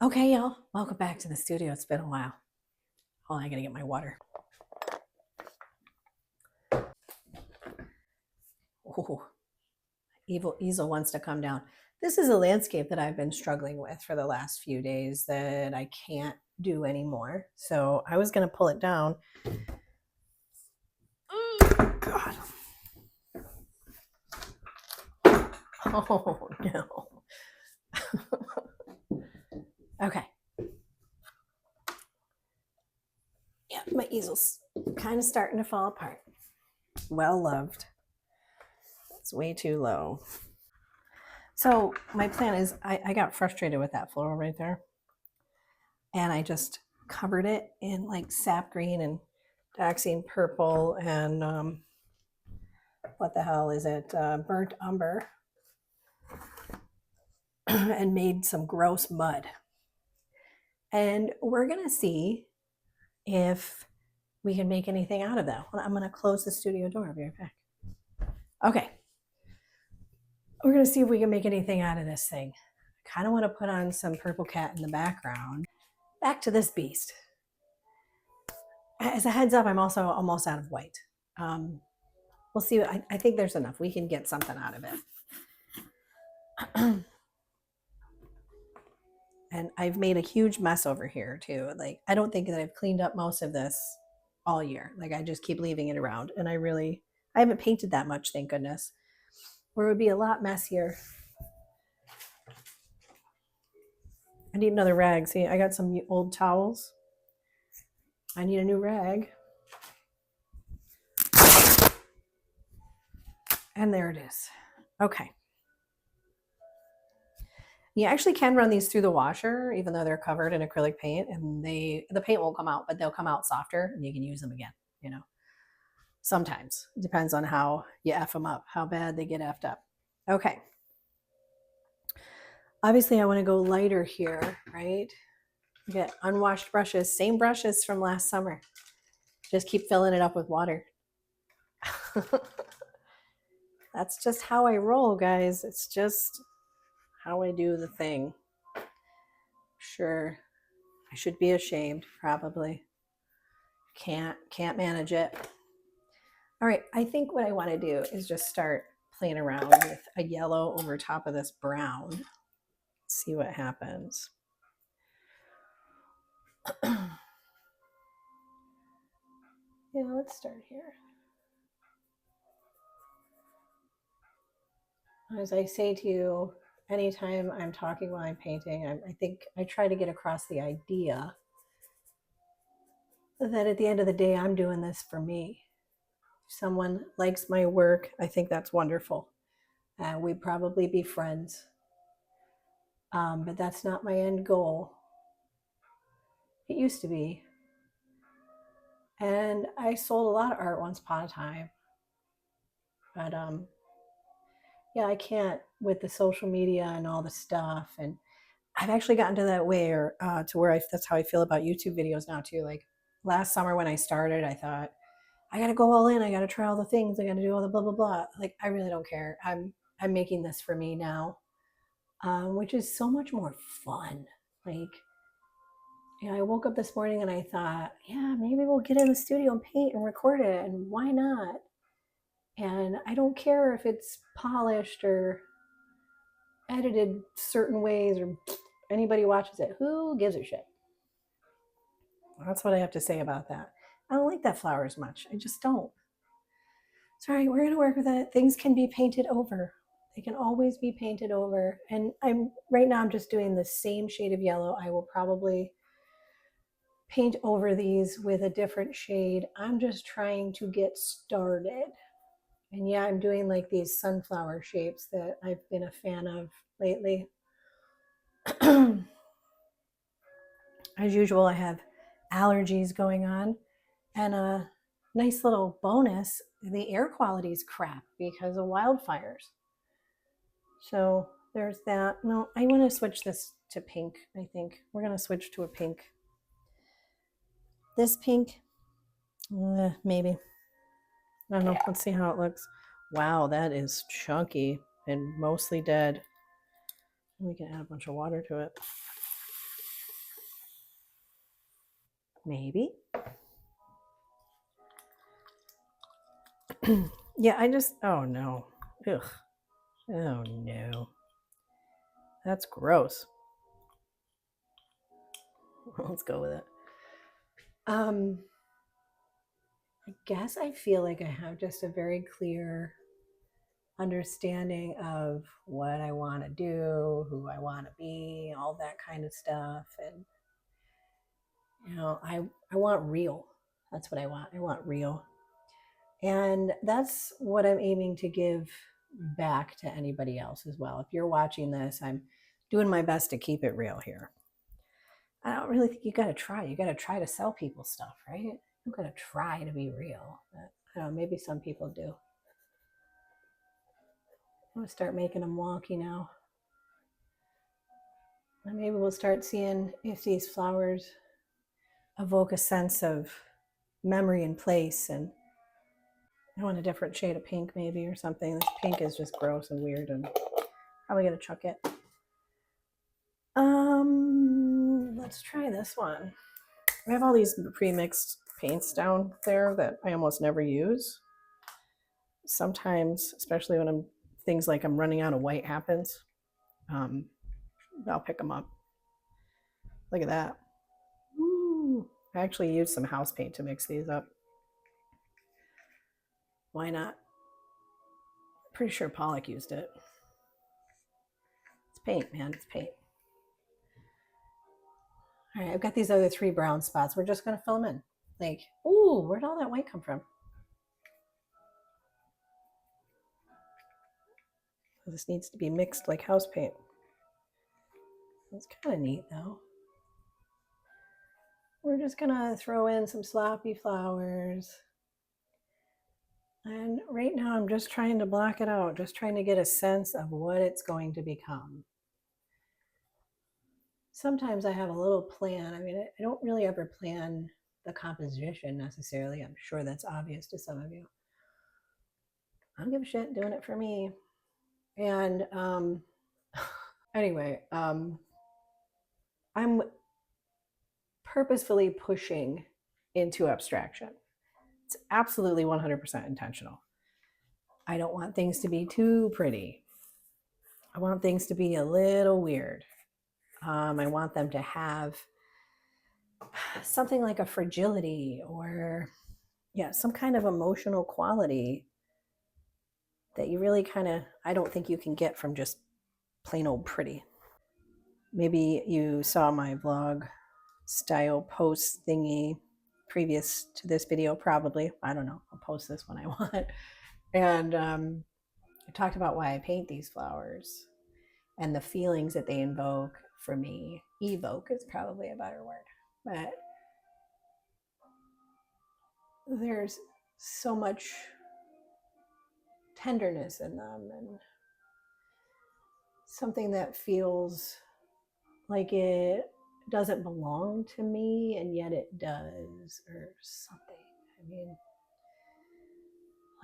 Okay, y'all, welcome back to the studio. It's been a while. Hold on, I gotta get my water. Oh, evil easel wants to come down. This is a landscape that I've been struggling with for the last few days that I can't do anymore. So I was gonna pull it down. Oh, God. Oh, no. Okay. Yeah, my easel's kind of starting to fall apart. Well loved. It's way too low. So my plan is I got frustrated with that floral right there. And I just covered it in like sap green and dioxine purple and what the hell is it? Burnt umber and made some gross mud. And we're going to see if we can make anything out of that. I'm going to close the studio door. I'll be right back. Okay. We're going to see if we can make anything out of this thing. I kind of want to put on some purple cat in the background. Back to this beast. As a heads up, I'm also almost out of white. We'll see. I think there's enough. We can get something out of it. And I've made a huge mess over here too. Like, I don't think that I've cleaned up most of this all year. Like, I just keep leaving it around. And I haven't painted that much, thank goodness. Or it would be a lot messier. I need another rag. See, I got some old towels. I need a new rag. And there it is. Okay. You actually can run these through the washer, even though they're covered in acrylic paint, and the paint won't come out, but they'll come out softer, and you can use them again. You know, sometimes it depends on how you f them up, how bad they get effed up. Okay. Obviously, I want to go lighter here, right? Get unwashed brushes, same brushes from last summer. Just keep filling it up with water. That's just how I roll, guys. It's just how I do the thing. Sure, I should be ashamed, probably. Can't manage it. All right, I think what I want to do is just start playing around with a yellow over top of this brown. See what happens. Yeah, let's start here. As I say to you, anytime I'm talking while I'm painting, I think I try to get across the idea that at the end of the day, I'm doing this for me. If someone likes my work, I think that's wonderful. And we'd probably be friends. But that's not my end goal. It used to be. And I sold a lot of art once upon a time. But yeah, I can't with the social media and all the stuff. And I've actually gotten to that way to where that's how I feel about YouTube videos now too. Like last summer when I started, I thought, I gotta go all in. I gotta try all the things. I gotta do all the blah, blah, blah. Like, I really don't care. I'm making this for me now, which is so much more fun. Like, you know, I woke up this morning and I thought, yeah, maybe we'll get in the studio and paint and record it. And why not? And I don't care if it's polished or edited certain ways or anybody watches it. Who gives a shit? That's what I have to say about that. I don't like that flower as much. I just don't. Sorry, we're going to work with it. Things can be painted over. They can always be painted over. And right now I'm just doing the same shade of yellow. I will probably paint over these with a different shade. I'm just trying to get started. And yeah, I'm doing like these sunflower shapes that I've been a fan of lately. As usual, I have allergies going on. And a nice little bonus, the air quality is crap because of wildfires. So there's that. No, I want to switch this to pink, I think. We're going to switch to a pink. This pink, maybe. I don't know. Let's see how it looks. Wow, that is chunky and mostly dead. We can add a bunch of water to it. maybe. Yeah, oh no. Ugh. Oh no. That's gross. Let's go with it. I guess I feel like I have just a very clear understanding of what I want to do, who I want to be, all that kind of stuff. And, I want real. That's what I want. I want real. And that's what I'm aiming to give back to anybody else as well. If you're watching this, I'm doing my best to keep it real here. I don't really think you got to try. You got to try to sell people stuff, right? You got to try to be real. But, I don't know, maybe some people do. I'm going to start making them wonky now. And maybe we'll start seeing if these flowers evoke a sense of memory and place. And I want a different shade of pink maybe or something. This pink is just gross and weird and probably going to chuck it. Let's try this one. I have all these pre-mixed paints down there that I almost never use. Sometimes, especially when things like I'm running out of white happens, I'll pick them up. Look at that. Ooh. I actually used some house paint to mix these up. Why not? Pretty sure Pollock used it. It's paint, man. It's paint. All right, I've got these other 3 brown spots. We're just going to fill them in. Like, ooh, where'd all that white come from? This needs to be mixed like house paint. That's kind of neat, though. We're just going to throw in some sloppy flowers. And right now, I'm just trying to block it out, just trying to get a sense of what it's going to become. Sometimes I have a little plan. I mean, I don't really ever plan the composition necessarily. I'm sure that's obvious to some of you. I don't give a shit doing it for me. And anyway, I'm purposefully pushing into abstraction. It's absolutely 100% intentional. I don't want things to be too pretty. I want things to be a little weird. I want them to have something like a fragility or, some kind of emotional quality that you really I don't think you can get from just plain old pretty. Maybe you saw my vlog style post thingy previous to this video, probably. I don't know. I'll post this when I want. And I talked about why I paint these flowers and the feelings that they invoke for me. Evoke is probably a better word. But there's so much tenderness in them and something that feels like it doesn't belong to me and yet it does, or something. I mean,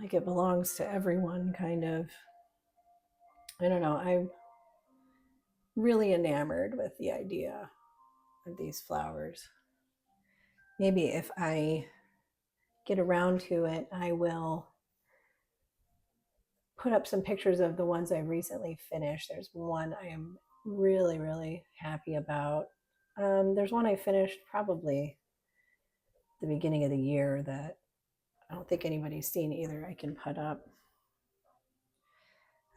like it belongs to everyone, kind of. I don't know. I'm really enamored with the idea of these flowers. Maybe if I get around to it, I will put up some pictures of the ones I recently finished. There's one I am really, really happy about. There's one I finished probably the beginning of the year that I don't think anybody's seen either. I can put up.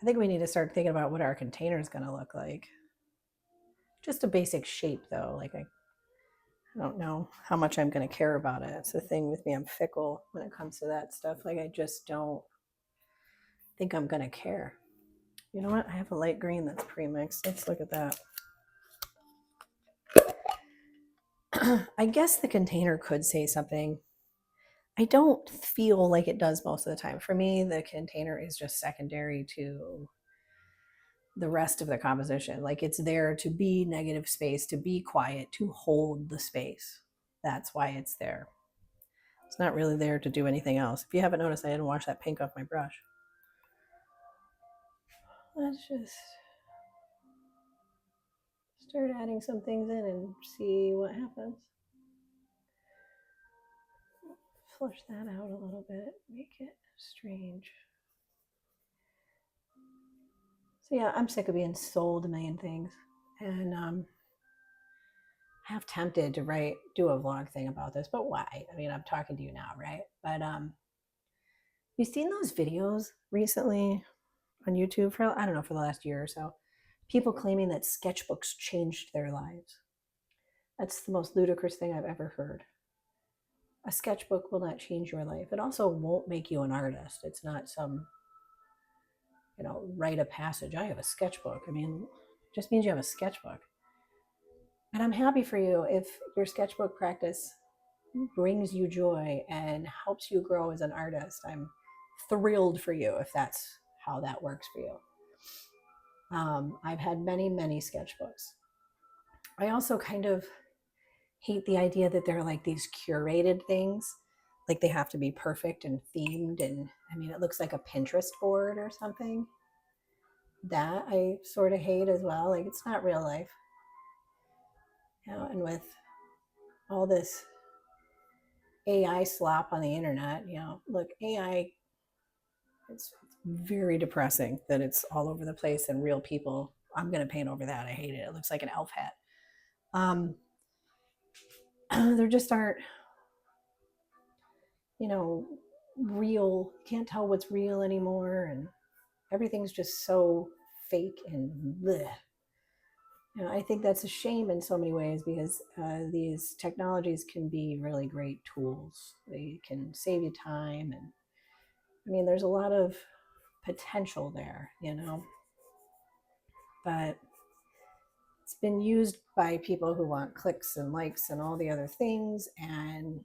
I think we need to start thinking about what our container is going to look like. Just a basic shape, though. Like I don't know how much I'm going to care about it. It's the thing with me. I'm fickle when it comes to that stuff. Like I just don't think I'm going to care. You know what? I have a light green that's pre-mixed. Let's look at that. I guess the container could say something. I don't feel like it does most of the time. For me, the container is just secondary to the rest of the composition. Like it's there to be negative space, to be quiet, to hold the space. That's why it's there. It's not really there to do anything else. If you haven't noticed, I didn't wash that pink off my brush. Let's just start adding some things in and see what happens. flush that out a little bit, make it strange. So yeah, I'm sick of being sold a million things, and half tempted to do a vlog thing about this, but why? I mean, I'm talking to you now, right? But you've seen those videos recently on YouTube for, I don't know, for the last year or so, people claiming that sketchbooks changed their lives. That's the most ludicrous thing I've ever heard. A sketchbook will not change your life. It also won't make you an artist. It's not some, write a passage. I have a sketchbook. I mean, it just means you have a sketchbook. And I'm happy for you if your sketchbook practice brings you joy and helps you grow as an artist. I'm thrilled for you if that's how that works for you. I've had many, many sketchbooks. I also kind of hate the idea that they're like these curated things, like they have to be perfect and themed. And I mean, it looks like a Pinterest board or something. That I sort of hate as well. Like, it's not real life. And with all this AI slop on the internet, look, AI, it's very depressing that it's all over the place and real people. I'm going to paint over that. I hate it. It looks like an elf hat. There just aren't, real, can't tell what's real anymore. And everything's just so fake and bleh. I think that's a shame in so many ways, because these technologies can be really great tools. They can save you time. And I mean, there's a lot of potential there, but it's been used by people who want clicks and likes and all the other things, and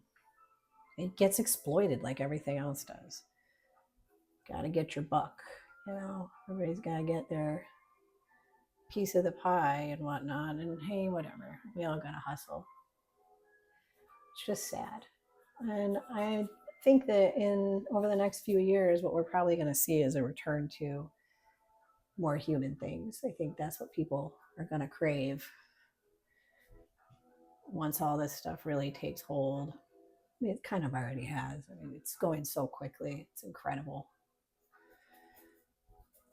it gets exploited like everything else does. Got to get your buck, everybody's got to get their piece of the pie and whatnot, and hey, whatever, we all got to hustle. It's just sad. And I think that over the next few years, what we're probably going to see is a return to more human things. I think that's what people are going to crave once all this stuff really takes hold. I mean, it kind of already has. I mean, it's going so quickly. It's incredible.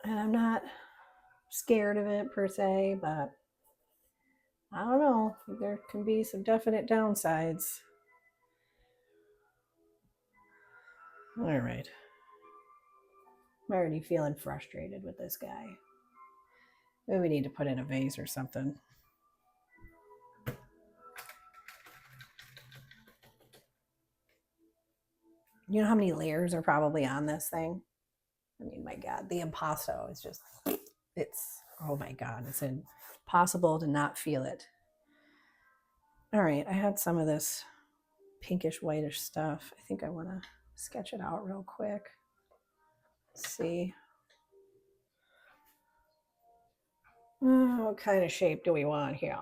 And I'm not scared of it per se, but I don't know. There can be some definite downsides. All right. I'm already feeling frustrated with this guy. Maybe we need to put in a vase or something. You know how many layers are probably on this thing? I mean, my God, the impasto is just, oh my God, it's impossible to not feel it. All right, I had some of this pinkish whitish stuff. I think I want to sketch it out real quick. Let's see. What kind of shape do we want here?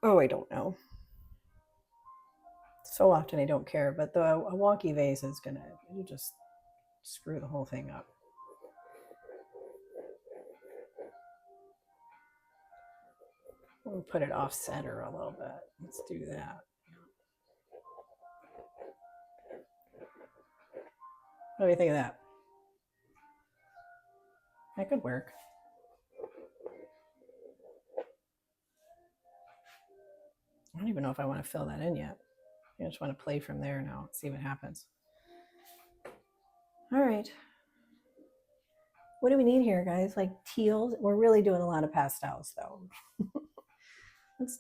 Oh, I don't know. So often I don't care, but a wonky vase is it'll just screw the whole thing up. We'll put it off center a little bit. Let's do that. What do you think of that? That could work. I don't even know if I want to fill that in yet. I just want to play from there now, see what happens. All right. What do we need here, guys? Like teals? We're really doing a lot of pastels, though. Let's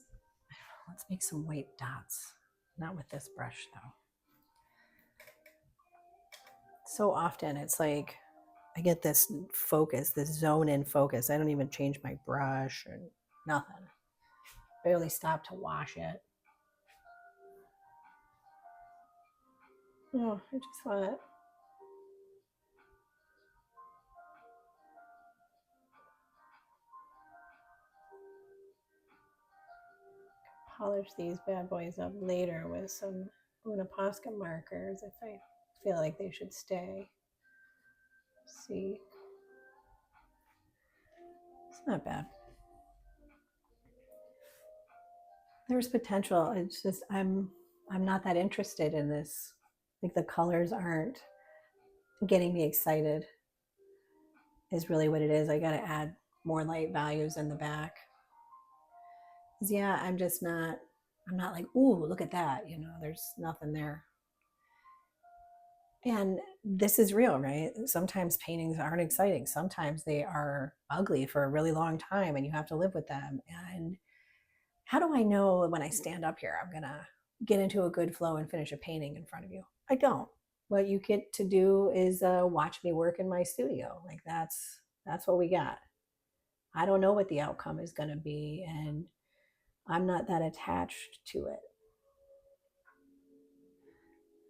make some white dots. Not with this brush, though. So often it's like I get this focus, this zone in focus. I don't even change my brush or nothing. Barely stop to wash it. Oh, I just want polish these bad boys up later with some Una Posca markers if I feel like they should stay. See, it's not bad. There's potential. It's just I'm not that interested in this. Like the colors aren't getting me excited is really what it is. I got to add more light values in the back. 'Cause yeah, I'm not like, ooh, look at that. You know, there's nothing there. And this is real, right? Sometimes paintings aren't exciting. Sometimes they are ugly for a really long time and you have to live with them. And how do I know when I stand up here, I'm going to get into a good flow and finish a painting in front of you? I don't. What you get to do is watch me work in my studio. Like that's what we got. I don't know what the outcome is going to be, and I'm not that attached to it.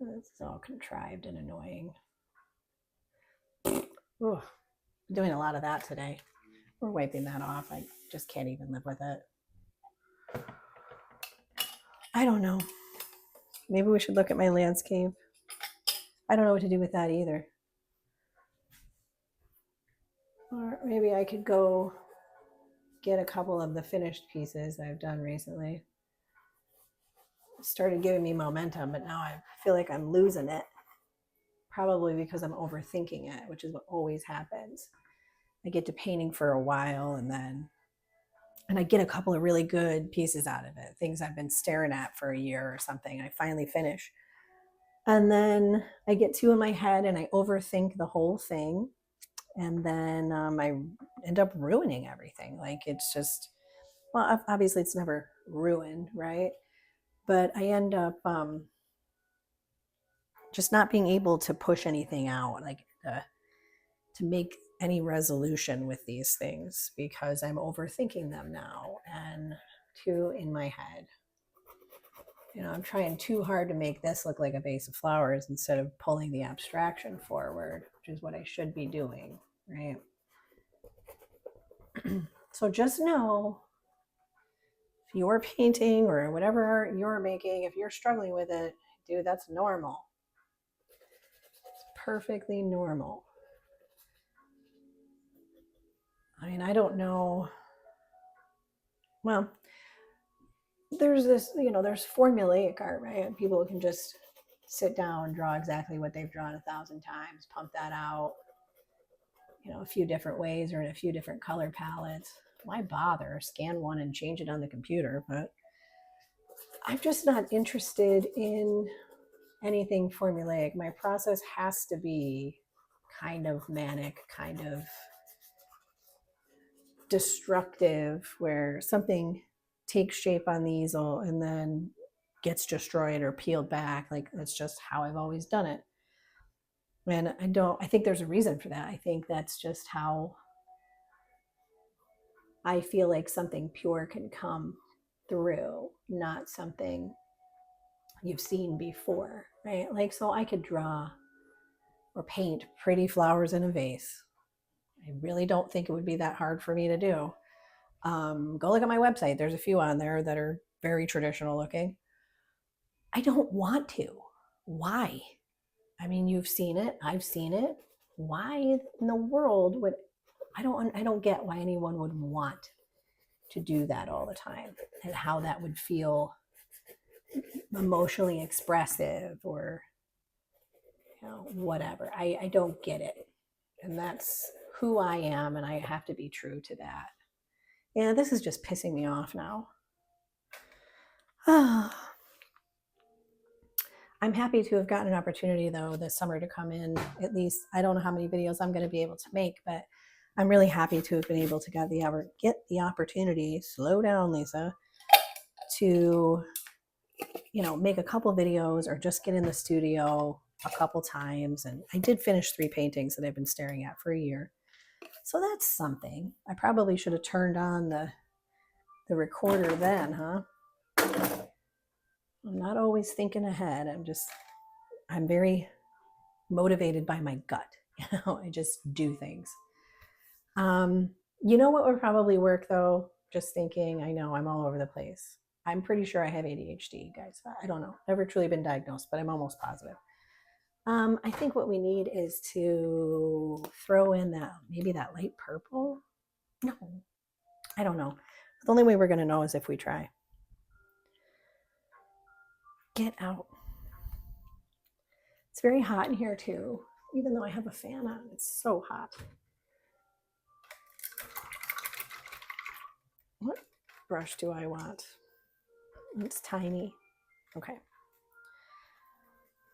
It's all contrived and annoying. Ugh, doing a lot of that today. We're wiping that off. I just can't even live with it. I don't know. Maybe we should look at my landscape. I don't know what to do with that either. Or maybe I could go get a couple of the finished pieces I've done recently. It started giving me momentum, but now I feel like I'm losing it. Probably because I'm overthinking it, which is what always happens. I get to painting for a while and I get a couple of really good pieces out of it, things I've been staring at for a year or something. I finally finish. And then I get two in my head and I overthink the whole thing. And then I end up ruining everything. Like it's just, well, obviously it's never ruined, right? But I end up just not being able to push anything out, like to make any resolution with these things because I'm overthinking them now and too in my head. You know, I'm trying too hard to make this look like a vase of flowers instead of pulling the abstraction forward, which is what I should be doing, right? So just know if you're painting or whatever art you're making, if you're struggling with it, dude, that's normal. It's perfectly normal. I mean, I don't know. Well, there's this, you know, there's formulaic art, right? And people can just sit down, draw exactly what they've drawn 1,000 times, pump that out, you know, a few different ways or in a few different color palettes. Why bother? Scan one and change it on the computer. But I'm just not interested in anything formulaic. My process has to be kind of manic, kind of destructive, where something takes shape on the easel and then gets destroyed or peeled back. Like that's just how I've always done it. And I think there's a reason for that. I think that's just how I feel like something pure can come through, not something you've seen before, right? Like, so I could draw or paint pretty flowers in a vase. I really don't think it would be that hard for me to do. Go look at my website. There's a few on there that are very traditional looking. I don't want to. Why? I mean, you've seen it. I've seen it. Why in the world would I don't get why anyone would want to do that all the time and how that would feel emotionally expressive or you know whatever. I don't get it. And that's who I am and I have to be true to that. Yeah, this is just pissing me off now. I'm happy to have gotten an opportunity though this summer to come in. At least I don't know how many videos I'm going to be able to make, but I'm really happy to have been able to get the opportunity. Slow down, Lisa. To you know make a couple videos or just get in the studio a couple times. And I did finish 3 paintings that I've been staring at for a year, so that's something. I probably should have turned on the recorder then, huh? I'm not always thinking ahead. I'm very motivated by my gut. You know, I just do things. You know what would probably work though? Just thinking, I know I'm all over the place. I'm pretty sure I have ADHD, guys. I don't know. Never truly been diagnosed, but I'm almost positive. I think what we need is to throw in maybe that light purple. No, I don't know. The only way we're going to know is if we try. Get out. It's very hot in here too, even though I have a fan on. It's so hot. What brush do I want? It's tiny. Okay.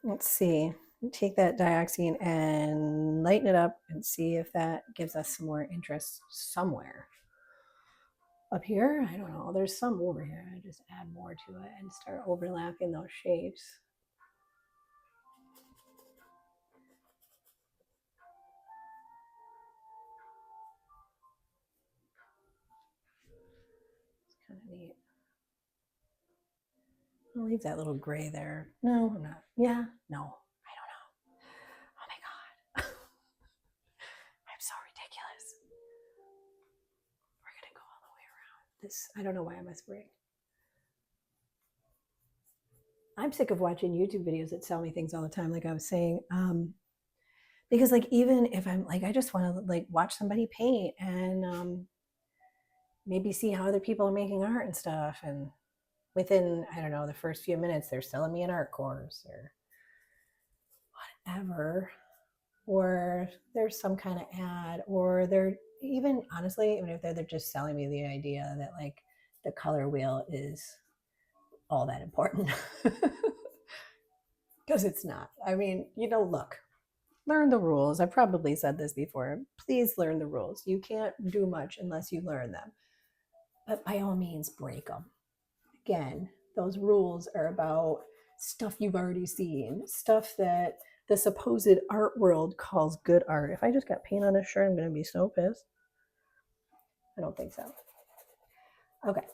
Let's see. Take that dioxine and lighten it up and see if that gives us some more interest somewhere. Up here, I don't know. There's some over here. I just add more to it and start overlapping those shapes. It's kind of neat. I'll leave that little gray there. No, I'm not. Yeah, no, I don't know. Oh my God. I'm so ridiculous. We're going to go all the way around. This, I don't know why I'm whispering. I'm sick of watching YouTube videos that tell me things all the time, like I was saying. Because like, even if I'm like, I just want to like watch somebody paint and maybe see how other people are making art and stuff. And within, I don't know, the first few minutes, they're selling me an art course or whatever. Or there's some kind of ad, or they're even, honestly, even if they're just selling me the idea that like the color wheel is all that important. Because it's not. I mean, you know, look, learn the rules. I've probably said this before. Please learn the rules. You can't do much unless you learn them. But by all means, break them. Again, those rules are about stuff you've already seen, stuff that the supposed art world calls good art. If I just got paint on this shirt, I'm going to be so pissed. I don't think so. Okay,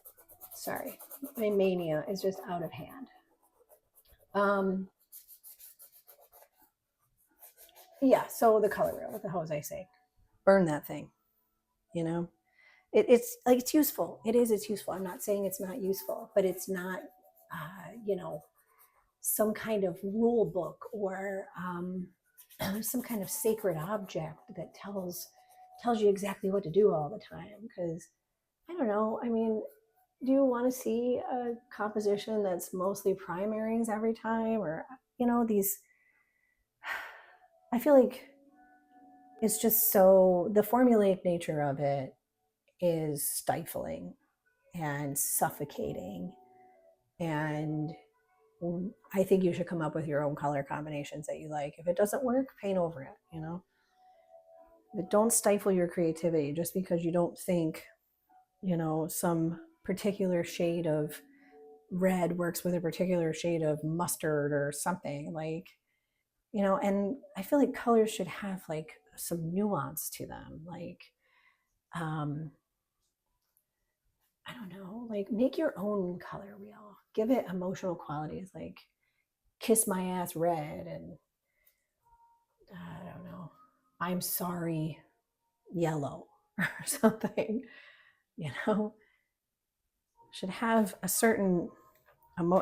sorry. My mania is just out of hand. Yeah, so the color wheel, what the hell was I saying? Burn that thing, you know? It's like, it's useful. It's useful. I'm not saying it's not useful, but it's not, you know, some kind of rule book or some kind of sacred object that tells you exactly what to do all the time. Because I don't know, I mean, do you want to see a composition that's mostly primaries every time? Or, you know, these, I feel like it's just so, the formulaic nature of it is stifling and suffocating. And I think you should come up with your own color combinations that you like. If it doesn't work, paint over it, you know? But don't stifle your creativity just because you don't think, you know, some particular shade of red works with a particular shade of mustard or something. Like, you know, and I feel like colors should have like some nuance to them. Like, I don't know, like make your own color wheel. Give it emotional qualities, like kiss my ass red, and I don't know, I'm sorry yellow or something, you know? Should have a certain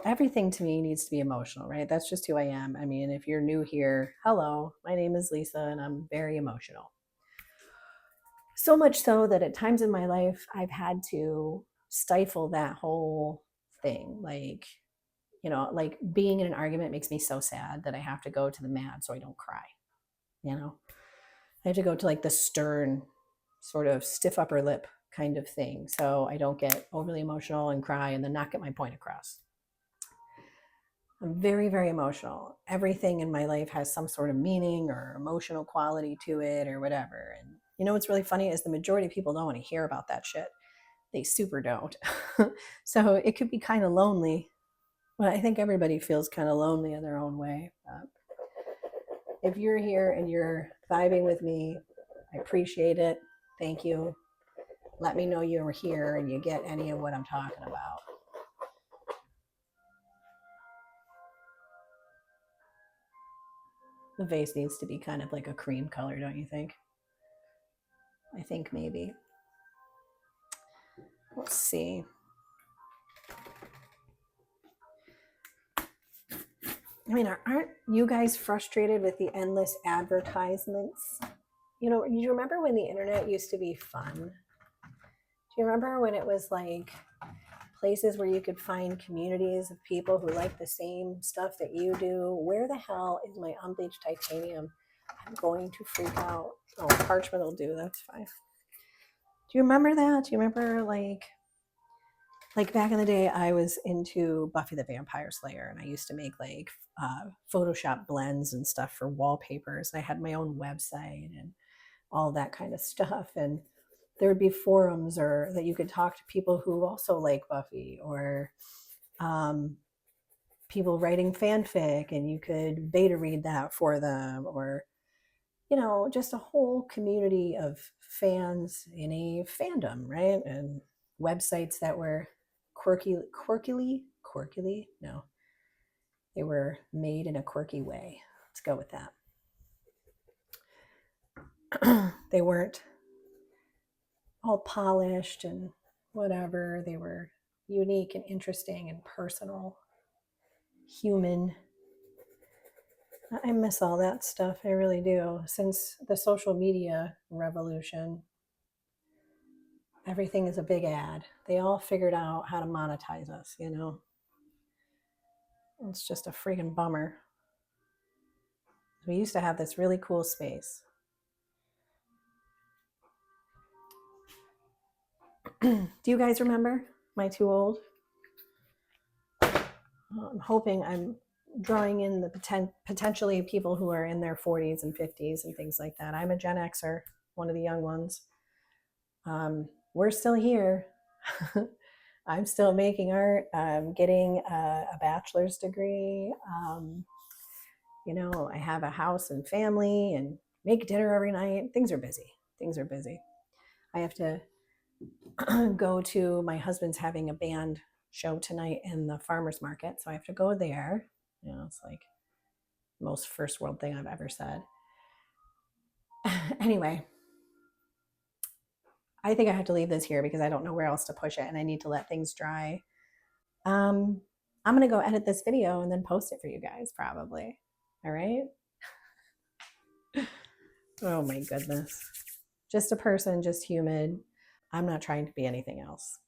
everything to me needs to be emotional, right? That's just who I am. I mean, if you're new here, hello, my name is Lisa and I'm very emotional. So much so that at times in my life, I've had to stifle that whole thing. Like, you know, like being in an argument makes me so sad that I have to go to the mat so I don't cry. You know, I have to go to like the stern, sort of stiff upper lip kind of thing so I don't get overly emotional and cry and then not get my point across. I'm very, very emotional. Everything in my life has some sort of meaning or emotional quality to it or whatever. And you know what's really funny is the majority of people don't want to hear about that shit. They super don't. So it could be kind of lonely. Well, I think everybody feels kind of lonely in their own way. If you're here and you're vibing with me, I appreciate it. Thank you. Let me know you're here and you get any of what I'm talking about. The vase needs to be kind of like a cream color, don't you think? I think maybe. Let's see. I mean, aren't you guys frustrated with the endless advertisements? You know, you remember when the internet used to be fun? Do you remember when it was like places where you could find communities of people who like the same stuff that you do. Where the hell is my unbleached titanium? I'm going to freak out. Oh, parchment will do. That's fine. Do you remember that? Do you remember like back in the day, I was into Buffy the Vampire Slayer, and I used to make like Photoshop blends and stuff for wallpapers. I had my own website and all that kind of stuff. And there would be forums or that you could talk to people who also like Buffy, or people writing fanfic, and you could beta read that for them, or just a whole community of fans in a fandom, right? And websites that were quirkily, no, they were made in a quirky way. Let's go with that. They weren't all polished and whatever. They were unique and interesting and personal, human. I miss all that stuff. I really do. Since the social media revolution, everything is a big ad. They all figured out how to monetize us, It's just a freaking bummer. We used to have this really cool space. Do you guys remember? Am I too old? I'm hoping I'm drawing in the potentially people who are in their 40s and 50s and things like that. I'm a Gen Xer, one of the young ones. We're still here. I'm still making art. I'm getting a bachelor's degree. I have a house and family and make dinner every night. Things are busy. I have to go to, my husband's having a band show tonight in the farmer's market, so I have to go there. It's like the most first world thing I've ever said. Anyway, I think I have to leave this here because I don't know where else to push it, and I need to let things dry. I'm going to go edit this video and then post it for you guys, probably. All right? Oh my goodness. Just a person, just human. I'm not trying to be anything else.